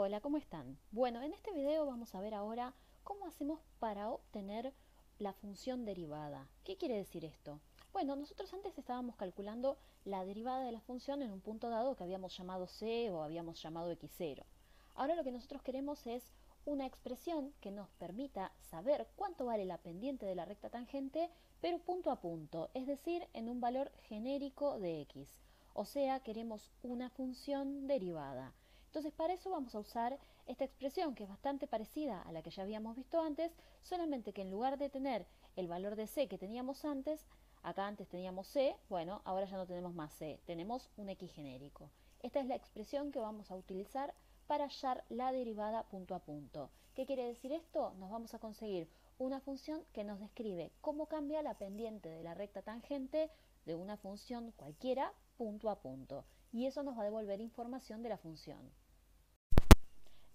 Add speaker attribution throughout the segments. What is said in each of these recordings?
Speaker 1: Hola, ¿cómo están? Bueno, en este video vamos a ver ahora cómo hacemos para obtener la función derivada. ¿Qué quiere decir esto? Bueno, nosotros antes estábamos calculando la derivada de la función en un punto dado que habíamos llamado c o habíamos llamado x0. Ahora lo que nosotros queremos es una expresión que nos permita saber cuánto vale la pendiente de la recta tangente, pero punto a punto, es decir, en un valor genérico de x. O sea, queremos una función derivada. Entonces para eso vamos a usar esta expresión que es bastante parecida a la que ya habíamos visto antes, solamente que en lugar de tener el valor de c que teníamos antes, acá antes teníamos c, bueno, ahora ya no tenemos más c, tenemos un x genérico. Esta es la expresión que vamos a utilizar para hallar la derivada punto a punto. ¿Qué quiere decir esto? Nos vamos a conseguir una función que nos describe cómo cambia la pendiente de la recta tangente de una función cualquiera punto a punto. Y eso nos va a devolver información de la función.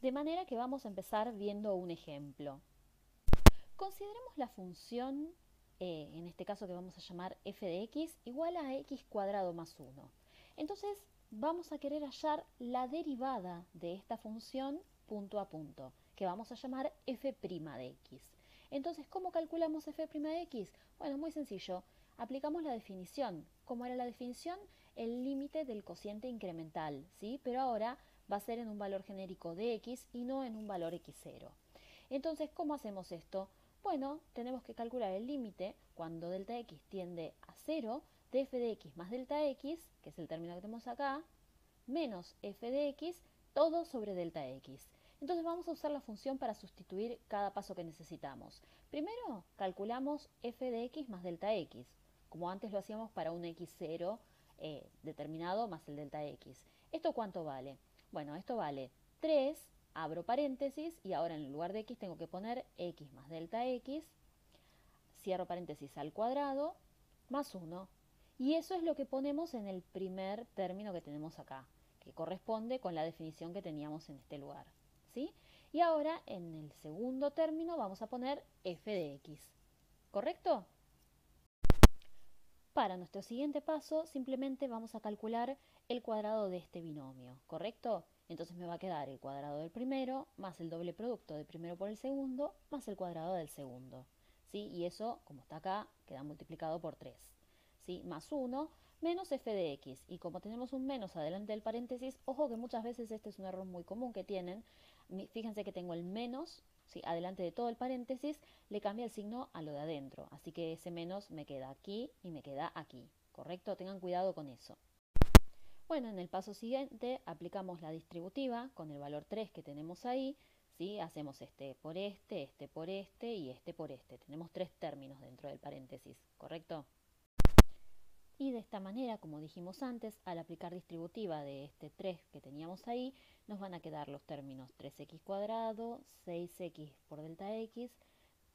Speaker 1: De manera que vamos a empezar viendo un ejemplo. Consideremos la función, en este caso que vamos a llamar f de x, igual a x cuadrado más 1. Entonces vamos a querer hallar la derivada de esta función punto a punto, que vamos a llamar f' de x. Entonces, ¿cómo calculamos f' de x? Bueno, muy sencillo. Aplicamos la definición. ¿Cómo era la definición? El límite del cociente incremental, ¿sí? Pero ahora va a ser en un valor genérico de x y no en un valor x0. Entonces, ¿cómo hacemos esto? Bueno, tenemos que calcular el límite cuando delta x tiende a 0 de f de x más delta x, que es el término que tenemos acá, menos f de x, todo sobre delta x. Entonces vamos a usar la función para sustituir cada paso que necesitamos. Primero calculamos f de x más delta x, como antes lo hacíamos para un x0 determinado más el delta x. ¿Esto cuánto vale? Bueno, esto vale 3, abro paréntesis y ahora en lugar de x tengo que poner x más delta x, cierro paréntesis al cuadrado, más 1. Y eso es lo que ponemos en el primer término que tenemos acá, que corresponde con la definición que teníamos en este lugar, ¿sí? Y ahora en el segundo término vamos a poner f de x, ¿correcto? Para nuestro siguiente paso simplemente vamos a calcular el cuadrado de este binomio, ¿correcto? Entonces me va a quedar el cuadrado del primero más el doble producto del primero por el segundo más el cuadrado del segundo, ¿sí? Y eso, como está acá, queda multiplicado por 3, ¿sí? Más 1 menos f de x. Y como tenemos un menos adelante del paréntesis, ojo que muchas veces este es un error muy común que tienen. Fíjense que tengo el menos, ¿sí? Adelante de todo el paréntesis, le cambia el signo a lo de adentro. Así que ese menos me queda aquí y me queda aquí, ¿correcto? Tengan cuidado con eso. Bueno, en el paso siguiente aplicamos la distributiva con el valor 3 que tenemos ahí, ¿sí? Hacemos este por este por este y este por este. Tenemos 3 términos dentro del paréntesis, ¿correcto? Y de esta manera, como dijimos antes, al aplicar distributiva de este 3 que teníamos ahí, nos van a quedar los términos 3x cuadrado, 6x por delta x,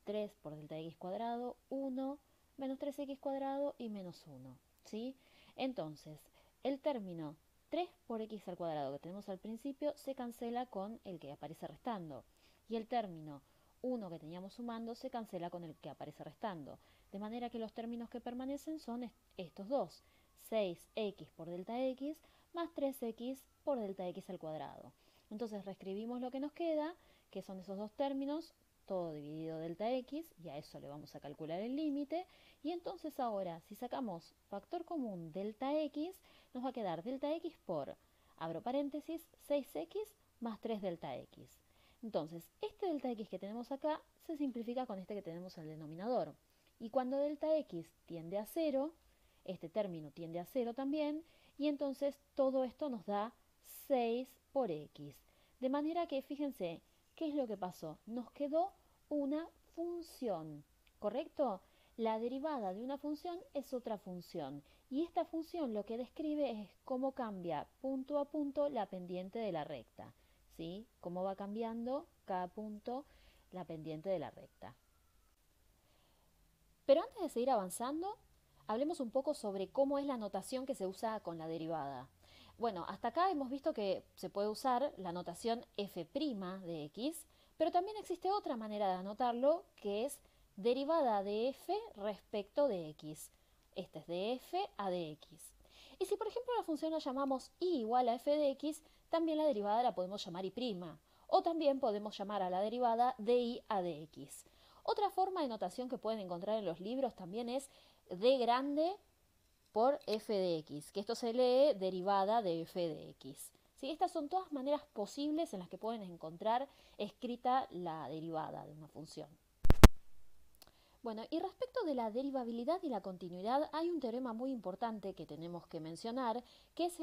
Speaker 1: 3 por delta x cuadrado, 1, menos 3x cuadrado y menos 1, ¿sí? Entonces, el término 3 por x al cuadrado que tenemos al principio se cancela con el que aparece restando. Y el término 1 que teníamos sumando se cancela con el que aparece restando. De manera que los términos que permanecen son estos dos. 6x por delta x más 3x por delta x al cuadrado. Entonces reescribimos lo que nos queda, que son esos dos términos, todo dividido delta x, y a eso le vamos a calcular el límite. Y entonces ahora, si sacamos factor común delta x, nos va a quedar delta x por, abro paréntesis, 6x más 3 delta x. Entonces, este delta x que tenemos acá se simplifica con este que tenemos en el denominador. Y cuando delta x tiende a 0, este término tiende a 0 también, y entonces todo esto nos da 6 por x. De manera que, fíjense, ¿qué es lo que pasó? Nos quedó una función, ¿correcto? La derivada de una función es otra función. Y esta función lo que describe es cómo cambia punto a punto la pendiente de la recta. ¿Sí? Cómo va cambiando cada punto la pendiente de la recta. Pero antes de seguir avanzando, hablemos un poco sobre cómo es la notación que se usa con la derivada. Bueno, hasta acá hemos visto que se puede usar la notación f' de x, pero también existe otra manera de anotarlo, que es derivada de f respecto de x. Este es de f a de x. Y si por ejemplo la función la llamamos y igual a f de x, también la derivada la podemos llamar y', o también podemos llamar a la derivada de y a dx. Otra forma de notación que pueden encontrar en los libros también es d grande por f de x, que esto se lee derivada de f de x. ¿Sí? Estas son todas maneras posibles en las que pueden encontrar escrita la derivada de una función. Bueno, y respecto de la derivabilidad y la continuidad, hay un teorema muy importante que tenemos que mencionar, que es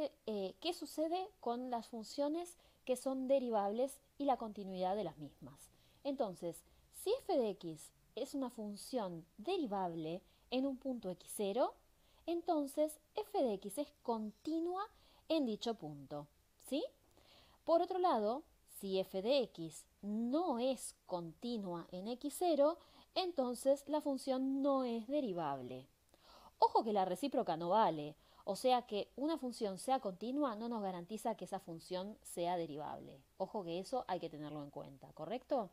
Speaker 1: qué sucede con las funciones que son derivables y la continuidad de las mismas. Entonces, si f de x es una función derivable en un punto x0, entonces f de x es continua en dicho punto, ¿sí? Por otro lado, si f de x no es continua en x0, entonces la función no es derivable. Ojo que la recíproca no vale, o sea que una función sea continua no nos garantiza que esa función sea derivable. Ojo que eso hay que tenerlo en cuenta, ¿correcto?